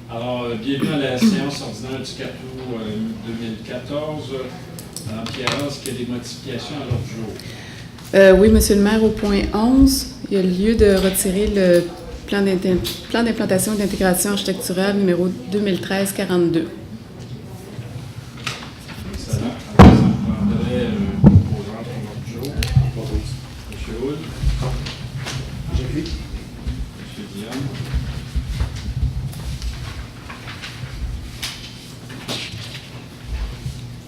Alors, bienvenue à la séance ordinaire du 4 août 2014. Pierre, est-ce qu'il y a des modifications à l'ordre du jour? Oui, Monsieur le maire, au point 11, il y a lieu de retirer le plan d'implantation et d'intégration architecturale numéro 2013-42. Excellent. Alors, ça prendrait un composant pour l'ordre du jour. M. Houle. J'appuie. M. Guillaume.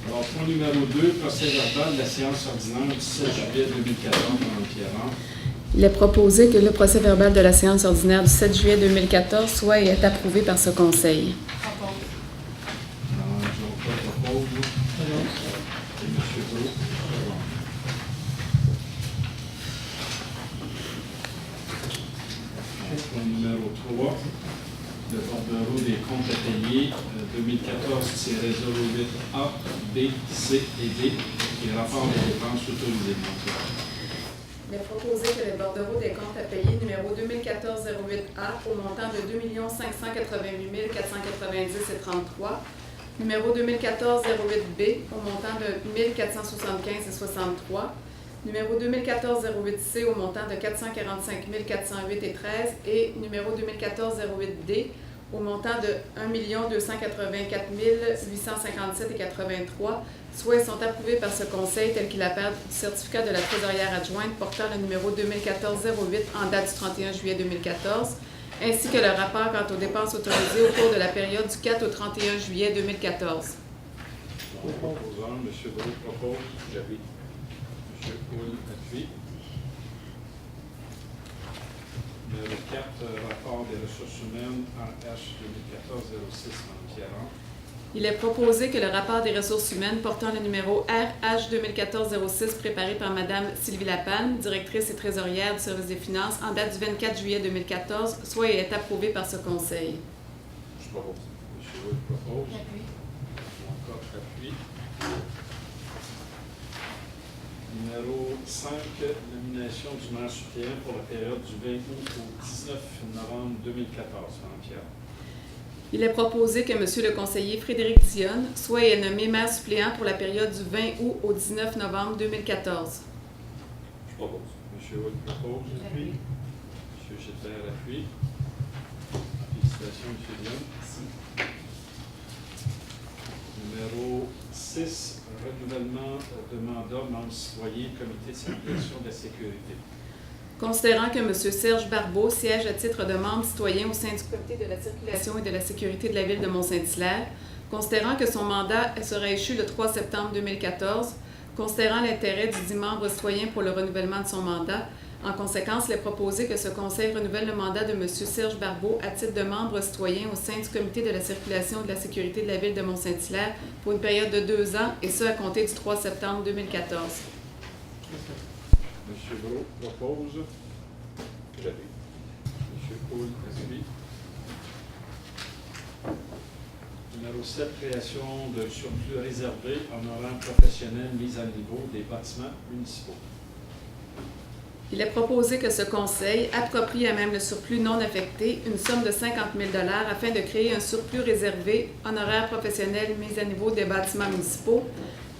Alors, point numéro 2, procès-verbal de la séance ordinaire du 7 juillet 2014, Mme Pierre. Il est proposé que le procès-verbal de la séance ordinaire du 7 juillet 2014 soit et est approuvé par ce Conseil. Jean-Claude propose. Et M. Houle. Point numéro 3, le bordereau des comptes à payer 2014-08A, B, C et D, et rapport des dépenses autorisées. Il est proposé que le bordereau des comptes à payer numéro 2014-08A au montant de 2 588 490,33, numéro 2014-08B au montant de 1 475,63, numéro 2014-08C au montant de 445 408,13 et numéro 2014-08D au montant de 1 284 857,83, soit ils sont approuvés par ce Conseil tel qu'il apparaît du certificat de la trésorière adjointe portant le numéro 2014-08 en date du 31 juillet 2014, ainsi que le rapport quant aux dépenses autorisées au cours de la période du 4 au 31 juillet 2014. Proposant, M. Brou propose. J'appuie. M. Houle appuie. Numéro 4, rapport des ressources humaines RH 2014-06, Mme Pierre. Il est proposé que le rapport des ressources humaines portant le numéro RH 2014-06 préparé par Mme Sylvie Lapalme, directrice et trésorière du service des finances, en date du 24 juillet 2014, soit et est approuvé par ce Conseil. Je propose. M. Houle propose. Encore appuie. Numéro 5, nomination du maire suppléant pour la période du 20 août au 19 novembre 2014, Mme Pierre. Il est proposé que M. le conseiller Frédéric Dionne soit et est nommé maire suppléant pour la période du 20 août au 19 novembre 2014. Je propose. M. Houle propose. J'appuie. M. Gilbert appuie. Félicitations, M. Dionne. Numéro 6, renouvellement de mandat membre citoyen, comité de circulation de la sécurité. Considérant que M. Serge Barbeau siège à titre de membre citoyen au sein du comité de la circulation et de la sécurité de la ville de Mont-Saint-Hilaire, considérant que son mandat sera échu le 3 septembre 2014, considérant l'intérêt du dit membre citoyen pour le renouvellement de son mandat, en conséquence, il est proposé que ce Conseil renouvelle le mandat de M. Serge Barbeau à titre de membre citoyen au sein du comité de la circulation et de la sécurité de la ville de Mont-Saint-Hilaire pour une période de 2 ans, et ce à compter du 3 septembre 2014. M. Brault propose. J'appuie. M. Houle appuie. Numéro 7, création de surplus réservé honoraires professionnels mise à niveau des bâtiments municipaux. Il est proposé que ce Conseil approprie à même le surplus non affecté une somme de 50 000 $ afin de créer un surplus réservé honoraires professionnels mis à niveau des bâtiments municipaux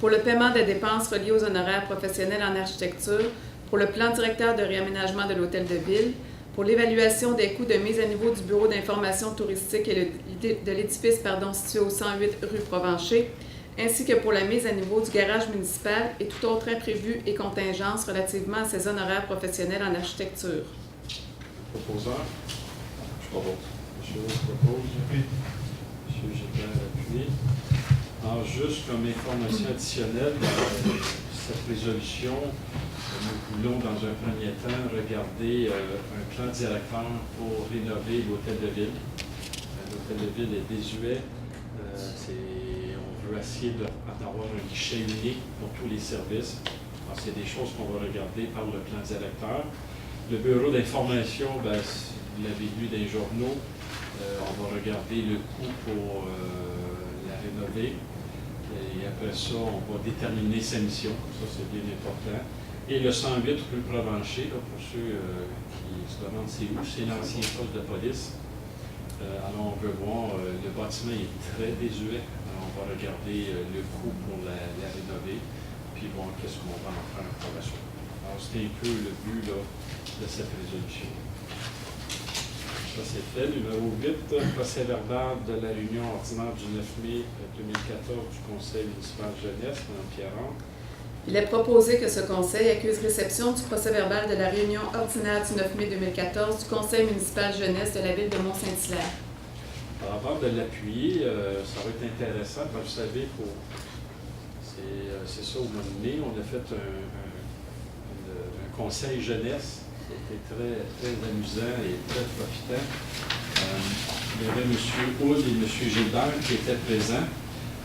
pour le paiement des dépenses reliées aux honoraires professionnels en architecture, pour le plan directeur de réaménagement de l'hôtel de ville, pour l'évaluation des coûts de mise à niveau du bureau d'information touristique et de l'édifice situé au 108 rue Provencher, ainsi que pour la mise à niveau du garage municipal et tout autre imprévu et contingence relativement à ces honoraires professionnels en architecture. Proposeur. Je propose. M. Houle propose. M. Gilbert appuie. Alors, juste comme information additionnelle, cette résolution, nous voulons dans un premier temps regarder un plan directeur pour rénover l'hôtel de ville. L'hôtel de ville est désuet. On veut essayer d'avoir un guichet unique pour tous les services. Alors, c'est des choses qu'on va regarder par le plan directeur. Le bureau d'information, vous l'avez lu dans les journaux, on va regarder le coût pour la rénover. Et après ça, on va déterminer sa mission. Ça, c'est bien important. Et le 108 rue Provencher, là, pour ceux qui se demandent c'est où, c'est l'ancien poste de police. Alors, on veut voir bâtiment est très désuet. Alors, on va regarder le coût pour la rénover, puis voir qu'est-ce qu'on va en faire par la suite. Alors, c'était un peu le but là, de cette résolution. Ça, c'est fait. Numéro 8, procès verbal de la réunion ordinaire du 9 mai 2014 du Conseil municipal jeunesse, Mme Pierrand. Il est proposé que ce Conseil accuse réception du procès-verbal de la réunion ordinaire du 9 mai 2014 du Conseil municipal jeunesse de la ville de Mont-Saint-Hilaire. Alors, avant de l'appuyer, ça va être intéressant, comme vous savez, c'est ça, au mois de mai, on a fait un conseil jeunesse. C'était très, très amusant et très profitant. Il y avait M. Houd et M. Gilbert qui étaient présents.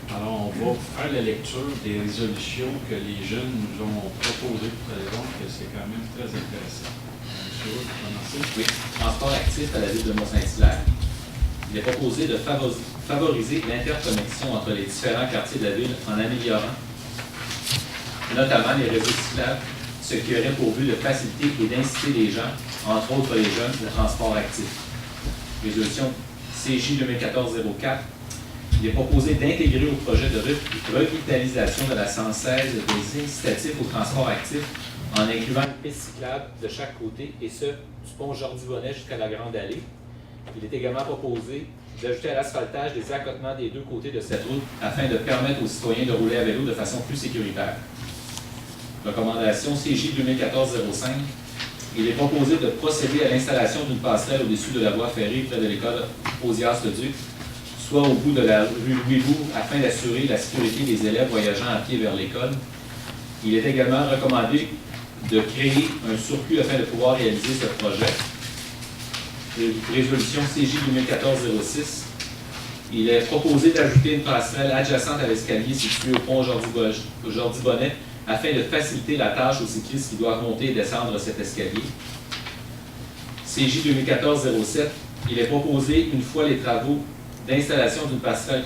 Alors, on va faire la lecture des résolutions que les jeunes nous ont proposées. Vous allez voir que c'est quand même très intéressant. M. Houd, vous commencez? Oui, transport actif à la ville de Mont-Saint-Hilaire. Il est proposé de favoriser l'interconnexion entre les différents quartiers de la ville en améliorant notamment les réseaux cyclables, ce qui aurait pour but de faciliter et d'inciter les gens, entre autres les jeunes, au transport actif. Résolution CJ 2014-04. Il est proposé d'intégrer au projet de revitalisation de la 116 des incitatifs au transport actif en incluant une piste cyclable de chaque côté, et ce, du pont Jordi-Bonnet jusqu'à la Grande Allée. Il est également proposé d'ajouter à l'asphaltage des accotements des deux côtés de cette route afin de permettre aux citoyens de rouler à vélo de façon plus sécuritaire. Recommandation CJ 2014-05. Il est proposé de procéder à l'installation d'une passerelle au-dessus de la voie ferrée près de l'école Osias-le-Duc, soit au bout de la rue Louis-Bourg, afin d'assurer la sécurité des élèves voyageant à pied vers l'école. Il est également recommandé de créer un surplus afin de pouvoir réaliser ce projet. Résolution CJ 2014-06. Il est proposé d'ajouter une passerelle adjacente à l'escalier situé au pont Jordi-Bonnet afin de faciliter la tâche aux cyclistes qui doivent monter et descendre cet escalier. CJ 2014-07. Il est proposé, une fois les travaux d'installation d'une passerelle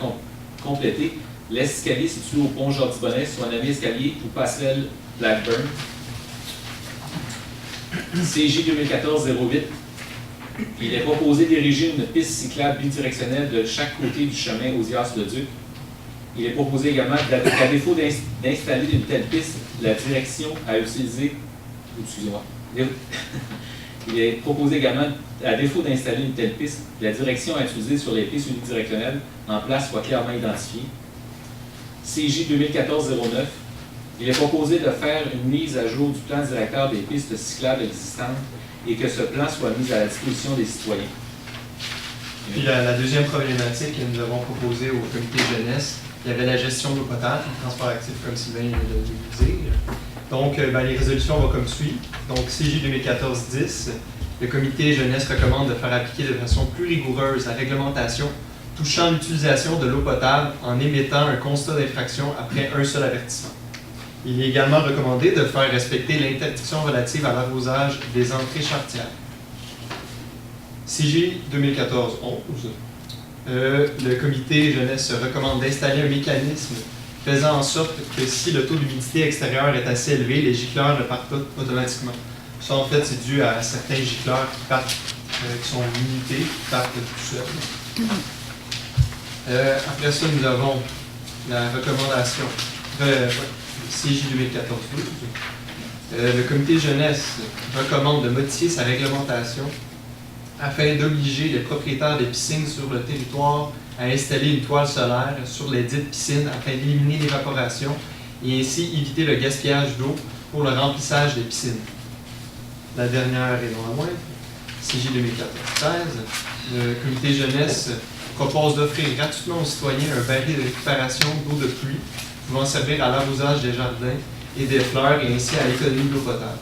complétés, l'escalier situé au pont Jordi-Bonnet soit nommé escalier ou passerelle Blackburn. CJ 2014-08. Il est proposé d'ériger une piste cyclable bidirectionnelle de chaque côté du chemin Osias-le-Duc. Il est proposé également qu'à défaut d'installer une telle piste, la direction à utiliser, excusez-moi, il est proposé également, à défaut d'installer une telle piste, la direction à utiliser sur les pistes unidirectionnelles en place soit clairement identifiée. CJ 2014-09. Il est proposé de faire une mise à jour du plan directeur des pistes cyclables existantes et que ce plan soit mis à la disposition des citoyens. Puis la deuxième problématique que nous avons proposée au comité jeunesse, il y avait la gestion de l'eau potable, le transport actif, comme Sylvain vient de le dire. Donc, les résolutions vont comme suit. Donc, CJ 2014-10, le comité jeunesse recommande de faire appliquer de façon plus rigoureuse la réglementation touchant l'utilisation de l'eau potable en émettant un constat d'infraction après un seul avertissement. Il est également recommandé de faire respecter l'interdiction relative à l'arrosage des entrées charretières. CJ 2014-11. Le comité jeunesse recommande d'installer un mécanisme faisant en sorte que si le taux d'humidité extérieure est assez élevé, les gicleurs ne partent pas automatiquement. Ça, en fait, c'est dû à certains gicleurs qui partent, qui sont limités, qui partent tout seuls. Après ça, nous avons la recommandation CJ 2014-12. Le comité jeunesse recommande de modifier sa réglementation afin d'obliger les propriétaires de piscines sur le territoire à installer une toile solaire sur les dites piscines afin d'éliminer l'évaporation et ainsi éviter le gaspillage d'eau pour le remplissage des piscines. La dernière et non la moindre, CJ 2014-13, le comité jeunesse propose d'offrir gratuitement aux citoyens un baril de récupération d'eau de pluie pouvant servir à l'arrosage des jardins et des fleurs et ainsi à l'économie d'eau potable.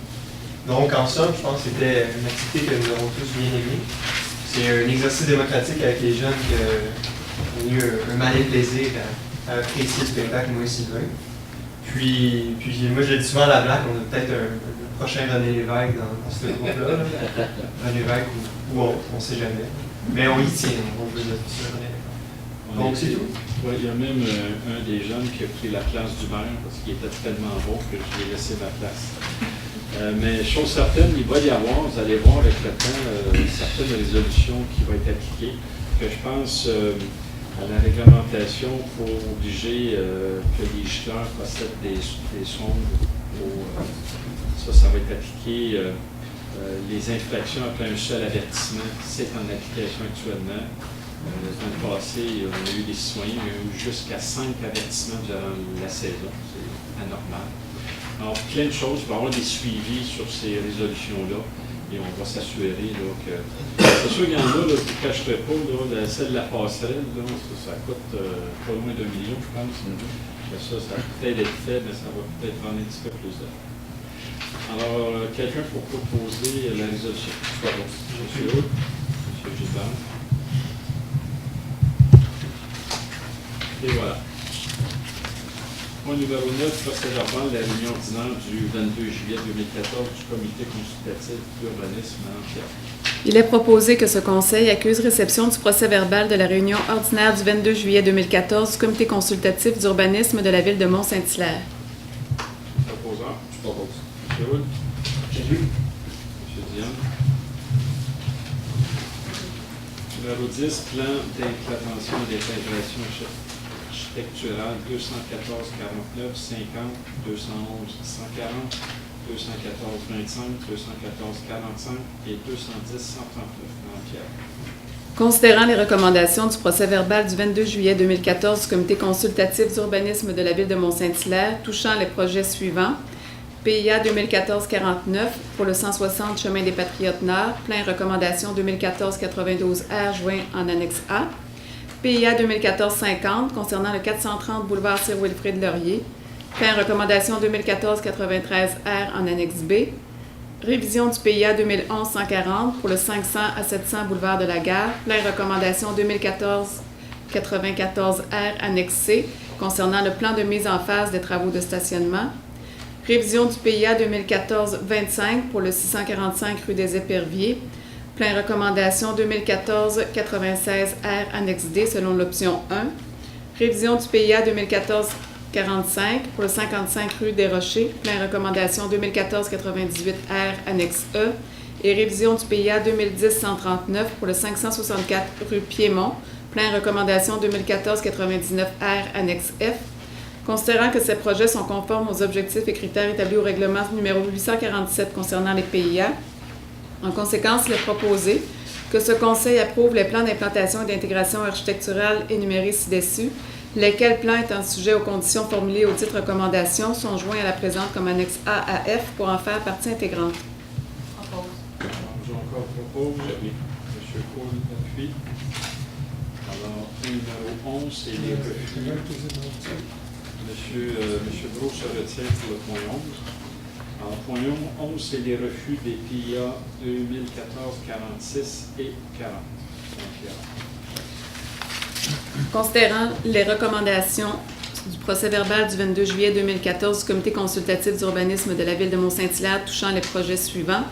Donc, en somme, je pense que c'était une activité que nous avons tous bien aimée. C'est un exercice démocratique avec les jeunes qui ont eu un malin plaisir à apprécier le spectacle, moi et Sylvain. Puis moi, je le dis souvent à la blague, on a peut-être un prochain René Lévesque dans ce groupe-là. René Lévesque ou autre, on ne sait jamais. Mais on y tient, on veut notre sur René Lévesque. Donc, c'est tout. Ouais, il y a même un des jeunes qui a pris la place du maire parce qu'il était tellement bon que je lui ai laissé ma place. Mais chose certaine, il va y avoir, vous allez voir avec le temps, certaines résolutions qui vont être appliquées, que je pense la réglementation pour obliger que les gicleurs possèdent des sondes. Ça va être appliqué. Les infractions après un seul avertissement, c'est en application actuellement. Dans le passé, on a eu des citoyens qui ont eu jusqu'à 5 avertissements durant la saison. C'est anormal. Alors, plein de choses. Il va y avoir des suivis sur ces résolutions-là. Et on va s'assurer que... C'est sûr qu'il y en a, là, je ne vous cacherai pas, là, celle de la passerelle, là, ça coûte pas loin d'1 million, je pense. Ça a peut-être été fait, mais ça va peut-être prendre un petit peu plus de temps. Alors, quelqu'un pour proposer la résolution? Monsieur Hood, Monsieur Gilbert. Et voilà. Point numéro 9, procès-verbal de la réunion ordinaire du 22 juillet 2014 du comité consultatif d'urbanisme en Pierre. Il est proposé que ce conseil accuse réception du procès-verbal de la réunion ordinaire du 22 juillet 2014 du comité consultatif d'urbanisme de la ville de Mont-Saint-Hilaire. Proposant. Je propose. M. Wood. J'ai lu. M. Diane. Numéro 10, plan d'implantation et d'intégration architecturale 214 49 50 211 140 214 25 214 45 et 210 139 Pierre. Considérant les recommandations du procès-verbal du 22 juillet 2014 du comité consultatif d'urbanisme de la ville de Mont-Saint-Hilaire touchant les projets suivants: PIA 2014-49 pour le 160 chemin des Patriotes Nord, plein recommandation 2014-92R joint en annexe A. PIA 2014-50 concernant le 430 boulevard Sir-Wilfrid Laurier, plein recommandation 2014-93R en annexe B. Révision du PIA 2011-140 pour le 500 à 700 boulevard de la Gare, plein recommandation 2014-94R annexe C concernant le plan de mise en phase des travaux de stationnement. Révision du PIA 2014-25 pour le 645 rue des Éperviers, plein recommandation 2014-96R annexe D selon l'option 1. Révision du PIA 2014-45 pour le 55 rue des Rochers, plein recommandation 2014-98R annexe E. Et révision du PIA 2010-139 pour le 564 rue Piémont, plein recommandation 2014-99R annexe F. Considérant que ces projets sont conformes aux objectifs et critères établis au règlement numéro 847 concernant les PIA, en conséquence, il est proposé que ce conseil approuve les plans d'implantation et d'intégration architecturale énumérés ci-dessus, lesquels plans étant sujets aux conditions formulées aux dites recommandations sont joints à la présente comme annexe A à F pour en faire partie intégrante. Alors, j'ai encore propose. J'appuie. M. Cole appuie. Alors, point numéro 11, c'est les refus. Monsieur Brault se retire pour le point 11. Alors, point 11, c'est les refus des PIA 2014-46 et 40. Considérant les recommandations du procès-verbal du 22 juillet 2014 du comité consultatif d'urbanisme de la ville de Mont-Saint-Hilaire touchant les projets suivants: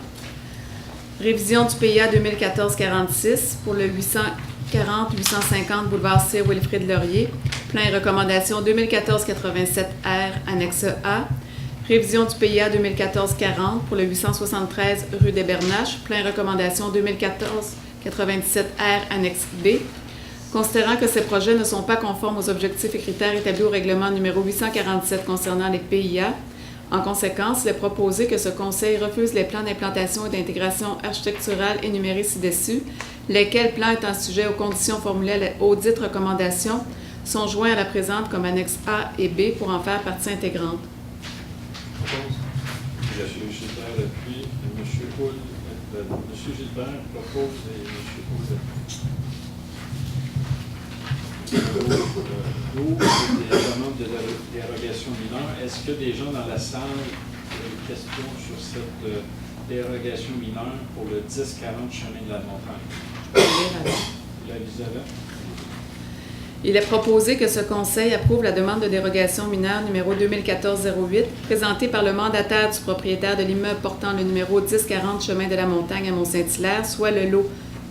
révision du PIA 2014-46 pour le 840-850 boulevard Sir-Wilfrid Laurier, plein recommandation 2014-87R annexe A. Révision du PIA 2014-40 pour le 873 rue des Bernaches, plein recommandation 2014-97R annexe B. Considérant que ces projets ne sont pas conformes aux objectifs et critères établis au règlement numéro 847 concernant les PIA, en conséquence, il est proposé que ce conseil refuse les plans d'implantation et d'intégration architecturale énumérés ci-dessus, lesquels plans étant sujets aux conditions formulées aux dites recommandations sont joints à la présente comme annexe A et B pour en faire partie intégrante. M. Gilbert appuie. M. Houle, M. Gilbert propose et M. Houle appuie. Des demandes de dérogation mineure. Est-ce que des gens dans la salle ont des questions sur cette dérogation mineure pour le 1040 chemin de la montagne? Elisabeth. Il est proposé que ce conseil approuve la demande de dérogation mineure numéro 2014-08 présentée par le mandataire du propriétaire de l'immeuble portant le numéro 1040 chemin de la montagne à Mont-Saint-Hilaire, soit le lot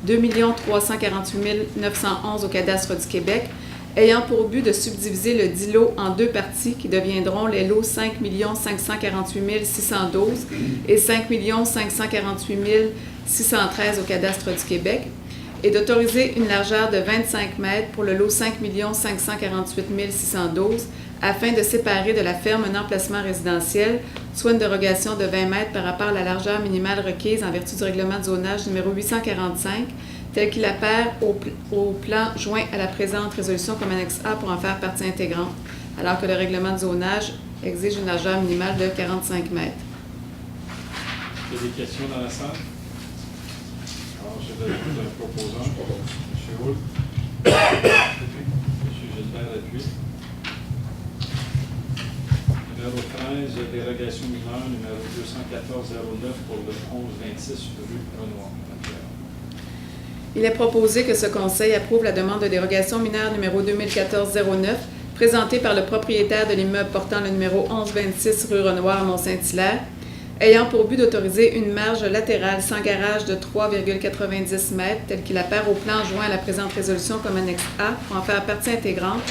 2 348 911 au cadastre du Québec, ayant pour but de subdiviser le dit lot en deux parties qui deviendront les lots 5 548 612 et 5 548 613 au cadastre du Québec, et d'autoriser une largeur de 25 mètres pour le lot 5 548 612 afin de séparer de la ferme un emplacement résidentiel, soit une dérogation de 20 mètres par rapport à la largeur minimale requise en vertu du règlement de zonage numéro 845, tel qu'il apparaît au plan joint à la présente résolution comme annexe A pour en faire partie intégrante, alors que le règlement de zonage exige une largeur minimale de 45 mètres. Il y a des questions dans la salle? Alors, je vais ajouter un proposant. Je propose. M. Houle. M. Gilbert appuie. Numéro 13, dérogation mineure, numéro 214-09 pour le 1126 rue Renoir. Il est proposé que ce Conseil approuve la demande de dérogation mineure numéro 2014-09 présentée par le propriétaire de l'immeuble portant le numéro 1126 rue Renoir à Mont-Saint-Hilaire, ayant pour but d'autoriser une marge latérale sans garage de 3,90 mètres, tel qu'il apparaît au plan joint à la présente résolution comme annexe A pour en faire partie intégrante,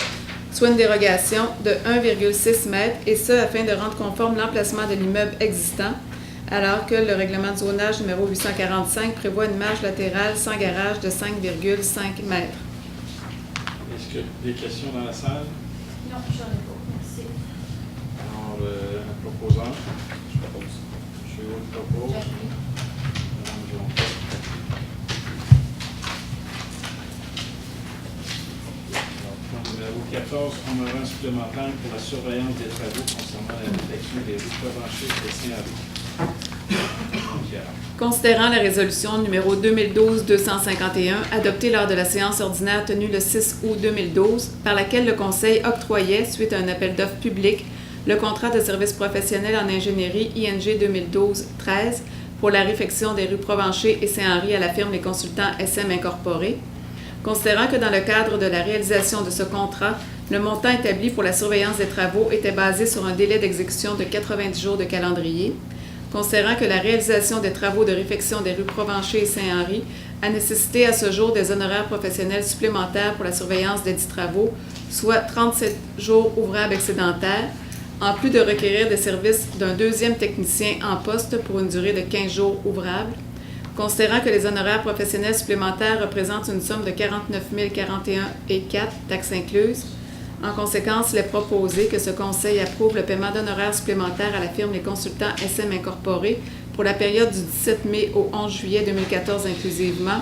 soit une dérogation de 1,6 mètres, et ce afin de rendre conforme l'emplacement de l'immeuble existant, alors que le règlement de zonage numéro 845 prévoit une marge latérale sans garage de 5,5 mètres. Est-ce qu'il y a des questions dans la salle? Non, j'en ai pas. Merci. Alors, un proposant. Je propose. M. Houle propose. J'appuie. Mme Jonca. Alors, point numéro 14, honorant supplémentaire pour la surveillance des travaux concernant la réfection des rues Provencher et Saint-Henri. Considérant la résolution numéro 2012-251 adoptée lors de la séance ordinaire tenue le 6 août 2012, par laquelle le Conseil octroyait, suite à un appel d'offres public, le contrat de service professionnel en ingénierie ING 2012-13 pour la réfection des rues Provencher et Saint-Henri à la firme Les Consultants SM Incorporés. Considérant que dans le cadre de la réalisation de ce contrat, le montant établi pour la surveillance des travaux était basé sur un délai d'exécution de 90 jours de calendrier. Considérant que la réalisation des travaux de réfection des rues Provencher et Saint-Henri a nécessité à ce jour des honoraires professionnels supplémentaires pour la surveillance des dits travaux, soit 37 jours ouvrables excédentaires, en plus de requérir des services d'un deuxième technicien en poste pour une durée de 15 jours ouvrables. Considérant que les honoraires professionnels supplémentaires représentent une somme de 49 041,04 taxes incluses, en conséquence, il est proposé que ce Conseil approuve le paiement d'honoraires supplémentaires à la firme Les Consultants SM Incorporés pour la période du 17 mai au 11 juillet 2014 inclusivement,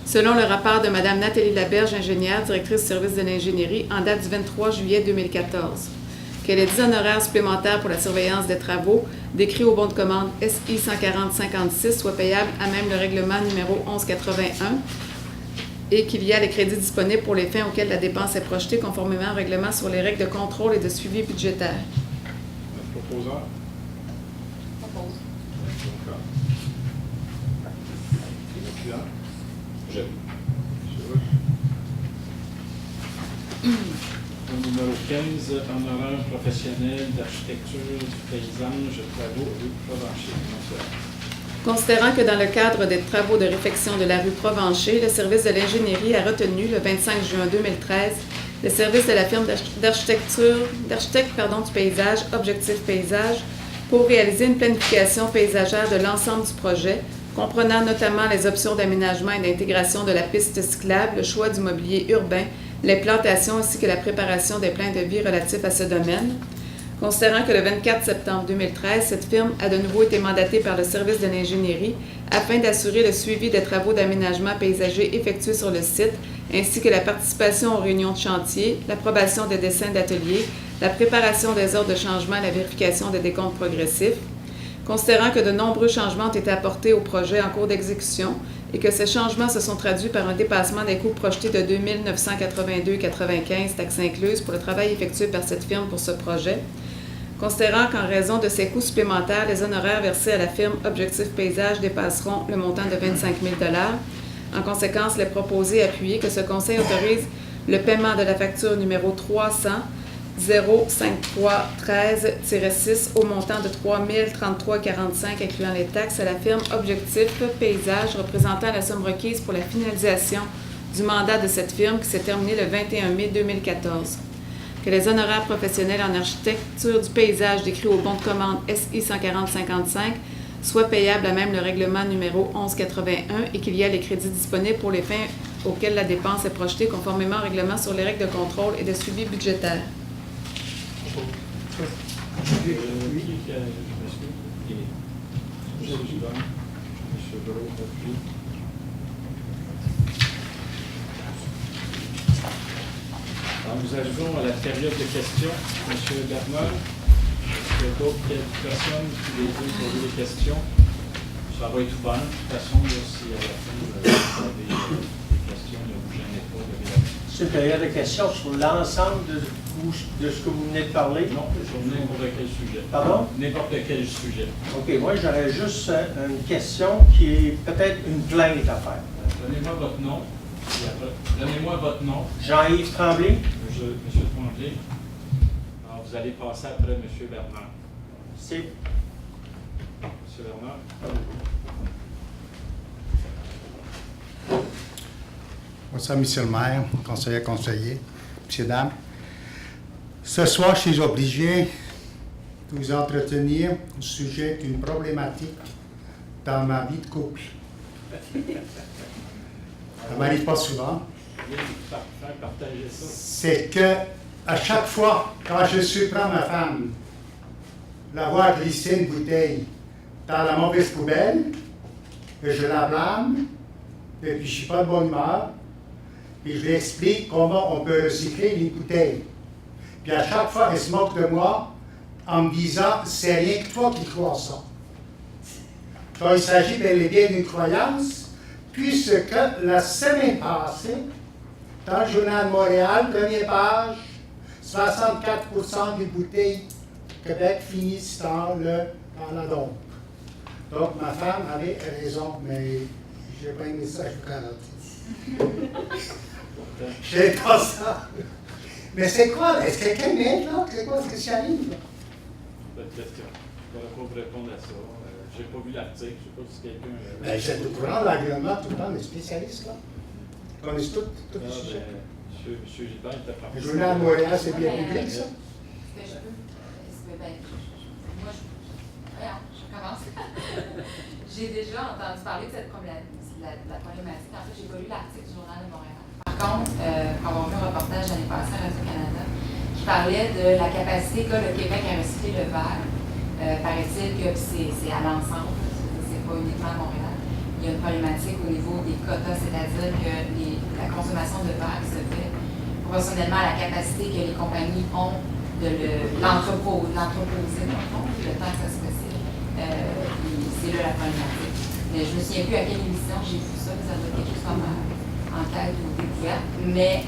selon le rapport de Mme Nathalie Laberge, ingénieure, directrice du service de l'ingénierie, en date du 23 juillet 2014. Que les 10 honoraires supplémentaires pour la surveillance des travaux, décrits au bon de commande SI 140-56, soient payables à même le règlement numéro 1181, et qu'il y a les crédits disponibles pour les fins auxquelles la dépense est projetée conformément au règlement sur les règles de contrôle et de suivi budgétaire. Le proposant. Propose. Jonca. L'appuyant. J'appuie. M. Houle. Au numéro 15, honoraire professionnel d'architecture du paysage, travaux rue Provencher. Considérant que dans le cadre des travaux de réfection de la rue Provencher, le service de l'ingénierie a retenu, le 25 juin 2013, le service de la firme d'architecte du paysage, Objectif Paysage, pour réaliser une planification paysagère de l'ensemble du projet, comprenant notamment les options d'aménagement et d'intégration de la piste cyclable, le choix du mobilier urbain, les plantations ainsi que la préparation des plans de vie relatifs à ce domaine. Considérant que le 24 septembre 2013, cette firme a de nouveau été mandatée par le service de l'ingénierie afin d'assurer le suivi des travaux d'aménagement paysager effectués sur le site, ainsi que la participation aux réunions de chantier, l'approbation des dessins d'atelier, la préparation des ordres de changement et la vérification des décomptes progressifs. Considérant que de nombreux changements ont été apportés au projet en cours d'exécution et que ces changements se sont traduits par un dépassement des coûts projetés de 2 982,95 taxes incluses pour le travail effectué par cette firme pour ce projet. Considérant qu'en raison de ces coûts supplémentaires, les honoraires versés à la firme Objectif Paysage dépasseront le montant de 25 000 $, en conséquence, il est proposé et appuyé que ce Conseil autorise le paiement de la facture numéro 300 05313-6 au montant de 3 033,45 incluant les taxes à la firme Objectif Paysage représentant la somme requise pour la finalisation du mandat de cette firme qui s'est terminé le 21 mai 2014. Que les honoraires professionnels en architecture du paysage décrits au bon de commande SI 140-55 soient payables à même le règlement numéro 1181 et qu'il y ait les crédits disponibles pour les fins auquel la dépense est projetée conformément au règlement sur les règles de contrôle et de suivi budgétaire. Alors, nous arrivons à la période de questions. Monsieur Bernard, est-ce qu'il y a d'autres personnes qui veulent poser des questions? Ça va être ouvert. De toute façon, là, si à la fin vous avez des questions, ne vous gênez pas. C'est une période de questions sur l'ensemble de ce que vous venez de parler? Non, sur n'importe quel sujet. Pardon? N'importe quel sujet. OK, moi j'aurais juste une question qui est peut-être une plainte à faire. Donnez-moi votre nom. Donnez-moi votre nom. Jean-Yves Tremblay. Monsieur Tremblay. Alors, vous allez passer après Monsieur Bernard. C'est Monsieur Bernard. Bonsoir, Monsieur le maire, conseiller, Monsieur, dames. Ce soir, je suis obligé de vous entretenir au sujet d'une problématique dans ma vie de couple. Ça m'arrive pas souvent. Partagez ça. C'est que à chaque fois, quand je surprends ma femme, la voir glisser une bouteille dans la mauvaise poubelle, et je la blâme, et puis je suis pas de bonne humeur, puis je lui explique comment on peut recycler une bouteille. Puis à chaque fois, elle se moque de moi en me disant, c'est rien que toi qui crois ça. Quand il s'agit bel et bien d'une croyance, puisque la semaine passée, dans le Journal de Montréal, première page, 64% des bouteilles du Québec finissent dans la dompe. Donc, ma femme avait raison, mais j'ai pas aimé ça, je vous garantis. Je n'ai pas ça. Mais c'est quoi? Est-ce que quelqu'un m'aide, là? C'est quoi ce que ça arrive, là? Votre question. Je ne pourrais pas vous répondre à ça. Je n'ai pas vu l'article. Je ne sais pas si quelqu'un... Ben, j'ai au courant de l'agrément tout le temps, les spécialistes, là. Ils connaissent tout le sujet. Monsieur Gilbert était parti. Le Journal de Montréal, c'est bien public, ça. Je commence. J'ai déjà entendu parler de cette problématique. En fait, j'ai pas lu l'article du Journal de Montréal. Par contre, quand on a vu un reportage l'année passée à Radio-Canada qui parlait de la capacité qu'a le Québec à recycler le verre, paraît-il que c'est à l'ensemble, c'est pas uniquement à Montréal. Il y a une problématique au niveau des quotas, c'est-à-dire que la consommation de verre se fait proportionnellement à la capacité que les compagnies ont de l'entreposer, dans le fond, le temps que ça se possible. C'est là la problématique. Mais je me souviens plus à quelle émission j'ai vu ça, ça doit être quelque chose comme enquête ou découverte. Mais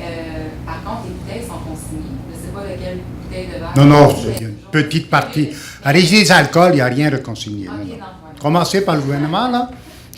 par contre, les bouteilles sont consignées. Je ne sais pas de quelle bouteille de verre. Non, c'est une petite partie. À les alcools, il n'y a rien de consigné. Ok, non. non, voilà. Commencez par le gouvernement, là.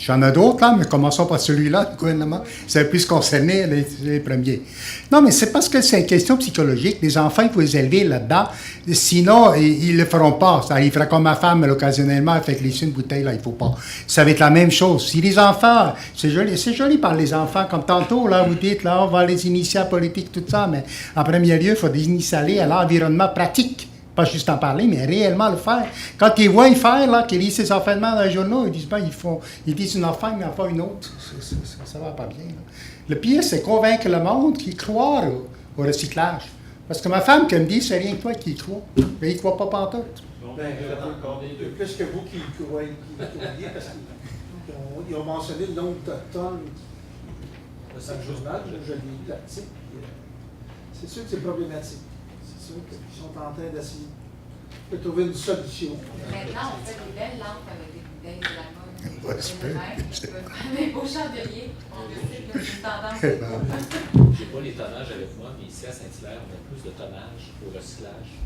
J'en ai d'autres, là, mais commençons par celui-là, le gouvernement. C'est plus concerné les premiers. Non, mais c'est parce que c'est une question psychologique. Les enfants, il faut les élever là-dedans. Sinon, ils ne le feront pas. Ça arrivera comme ma femme, elle, occasionnellement, elle fait glisser une bouteille, là, il ne faut pas. Ça va être la même chose. Si les enfants, c'est joli par les enfants, comme tantôt, là, vous dites, là, on va les initier à politique, tout ça, mais en premier lieu, il faut les initier à l'environnement pratique. Pas juste en parler, mais réellement le faire. Quand ils voient faire, là, qu'ils lisent ces enfermements dans les journaux, ils disent, ben, ils disent une affaire, mais pas une autre. Ça va pas bien. Là. Le pire, c'est convaincre le monde qui croit au recyclage. Parce que ma femme qui me dit, c'est rien que toi qui y crois. Mais il ne croit pas pantoute. Donc, Ben, encore les deux. plus que vous qui croyez, parce qu'ils ont mentionné le nombre de tonnes dans le journal, je l'ai lu l'article. C'est sûr que c'est problématique. C'est sûr qu'ils sont en train d'essayer de trouver une solution. Maintenant, on fait des belles lampes avec des bouteilles de la mode. Ouais, c'est peu. Des beaux chandeliers. On recycle une tendance. J'ai pas les tonnages avec moi, mais ici à Saint-Hilaire, on a plus de tonnage au recyclage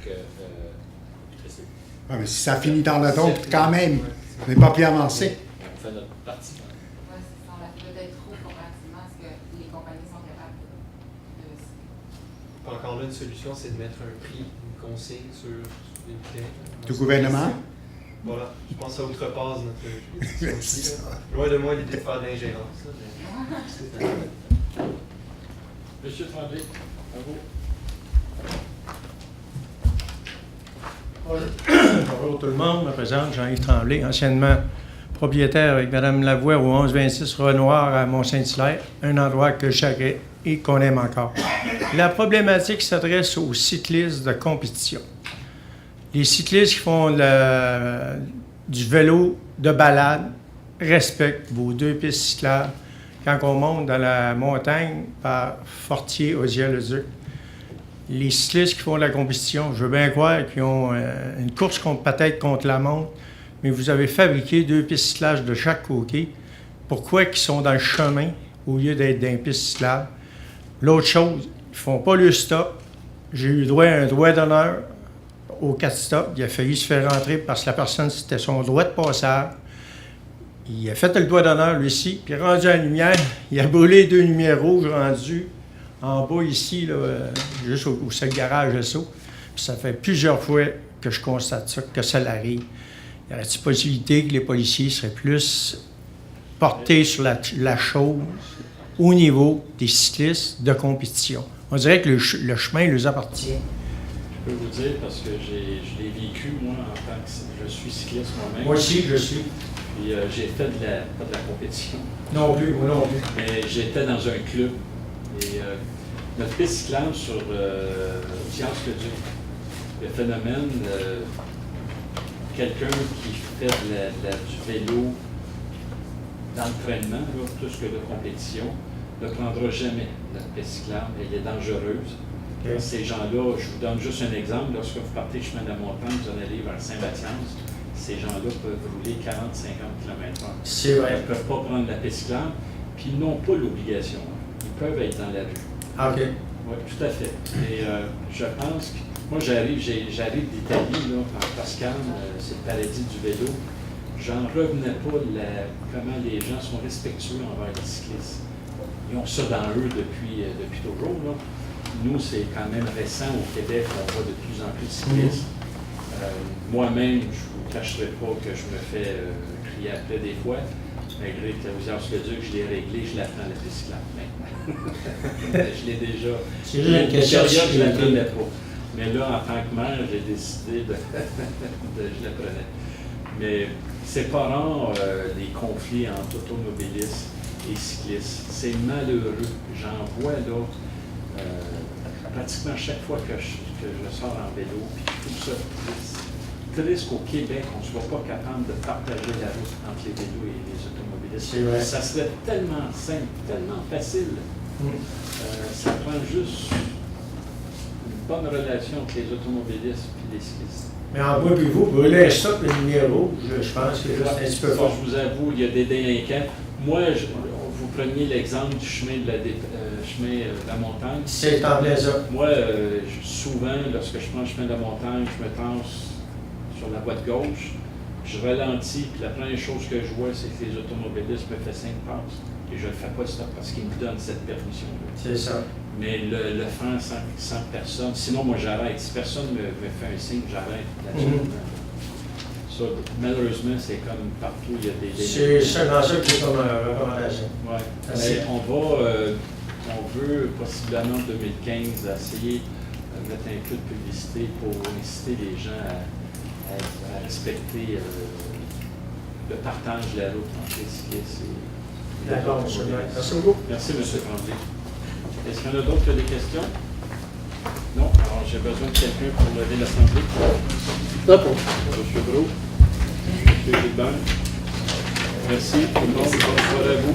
que l'électricité. Ouais, mais si ça finit dans le don, quand même, on n'est pas plus avancé. On fait notre partie. Oui, c'est ça. On l'a peut-être trop comparativement à ce que les compagnies sont capables de recycler. Encore là, une solution, c'est de mettre un prix, une consigne sur une bouteille. Du gouvernement? Voilà, je pense que ça outrepasse notre C'est juridiction. ça. Loin de moi l'idée de faire de l'ingérence. là, Monsieur Tremblay, à vous. Bonjour tout le monde, je me présente Jean-Yves Tremblay, anciennement propriétaire avec Mme Lavoie au 1126 Renoir à Mont-Saint-Hilaire, un endroit que j'agrée et qu'on aime encore. La problématique s'adresse aux cyclistes de compétition. Les cyclistes qui font du vélo de balade respectent vos 2 pistes cyclables quand on monte dans la montagne par Fortier aux Yeux-le-Duc. Les cyclistes qui font de la compétition, je veux bien croire qu'ils ont une course peut-être contre la montre, mais vous avez fabriqué 2 pistes cyclables de chaque côté. Pourquoi ils sont dans le chemin au lieu d'être dans les pistes cyclables? L'autre chose, ils ne font pas le stop. J'ai eu droit à un droit d'honneur au 4 stop. Il a failli se faire rentrer parce que la personne, c'était son droit de passage. Il a fait le droit d'honneur, lui aussi, puis rendu à la lumière, il a brûlé 2 lumières rouges rendues en bas ici, là, juste au seul garage de saut. Puis ça fait plusieurs fois que je constate ça, que ça l'arrive. Y aurait-il possibilité que les policiers seraient plus portés sur la chose au niveau des cyclistes de compétition? On dirait que le chemin leur appartient. Je peux vous dire, parce que je l'ai vécu, moi, en tant que... Je suis cycliste moi-même. Moi aussi, je suis. Puis j'ai fait pas de la compétition. Non plus, moi non plus. Mais j'étais dans un club. Et notre piste cyclable sur Sciences-le-Duc, le phénomène, quelqu'un qui fait du vélo d'entraînement, plus que de compétition, ne prendra jamais notre piste cyclable. Elle est dangereuse. Okay. Ces gens-là, je vous donne juste un exemple, lorsque vous partez chemin de la montagne, vous en allez vers Saint-Mathias, ces gens-là peuvent rouler 40-50 km/h. C'est vrai. Ils ne peuvent pas prendre la piste cyclable, puis ils n'ont pas l'obligation. Ils peuvent être dans la rue. Ah, OK. Oui, tout à fait. Et je pense que, moi j'arrive d'Italie, là, par Toscane, c'est le paradis du vélo. J'en revenais pas comment les gens sont respectueux envers les cyclistes. Ils ont ça dans eux depuis toujours, là. Nous, c'est quand même récent au Québec, on voit de plus en plus de cyclistes. Moi-même, je ne vous cacherai pas que je me fais crier après des fois, malgré que aux Yeux-le-Duc, je l'ai réglé, je la prends la piste cyclable maintenant. Je l'ai déjà. C'est juste une question je ne la prenais pas. Mais là, en tant que maire, j'ai décidé de je la prenais. Mais c'est pas rare les conflits entre automobilistes et cyclistes. C'est malheureux. J'en vois là. Pratiquement chaque fois que je sors en vélo, puis tout ça triste qu'au Québec, on ne soit pas capable de partager la route entre les vélos et les automobilistes. Ça serait tellement simple, tellement facile. Ça prend juste une bonne relation entre les automobilistes et les cyclistes. Mais en bas, puis vous brûlez un stop, le numéro, je pense que c'est un petit peu fort. Je vous avoue, il y a des délinquants. Moi, vous preniez l'exemple du chemin de la montagne. C'est en plein ça. Moi, souvent, lorsque je prends le chemin de la montagne, je me tranche sur la voie de gauche, je ralentis, puis la première chose que je vois, c'est que les automobilistes me font 5 passes. Et je ne le fais pas stop parce qu'ils me donnent cette permission-là. C'est ça. Mais le faire sans personne, sinon moi j'arrête. Si personne me fait un signe, j'arrête là-dessus. Ça, malheureusement, c'est comme partout, il y a des... C'est seulement ça qui est comme recommandation. Oui. Mais on veut possiblement en 2015 essayer de mettre un peu de publicité pour inciter les gens à respecter le partage de la route entre les cyclistes et... D'accord, monsieur. Merci beaucoup. Merci, M. Tremblay. Est-ce qu'il y en a d'autres qui ont des questions? Non? Alors, j'ai besoin de quelqu'un pour lever l'Assemblée. M. Brault. M. Gilbert. Merci. Tout le monde. Bonne soirée à vous.